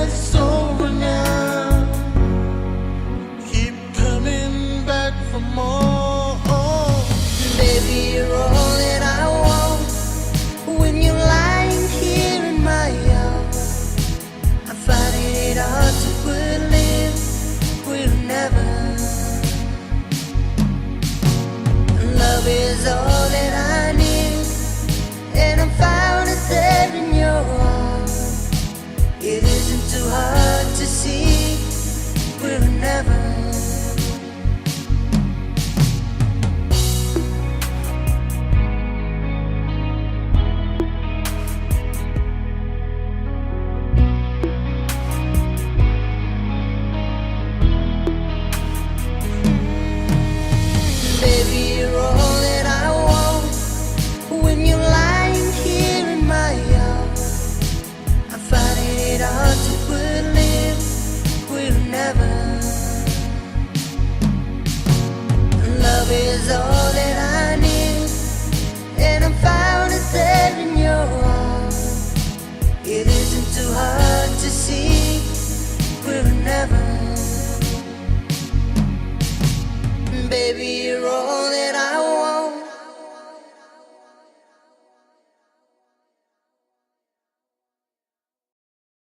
it's over now. Keep coming back for more. Baby, you're all that I want. When you're lying here in my arms, I'm finding it hard to believe we'll never. Love is all that I need, and I'm found it there in your arms. It isn't too hard to see we'll never.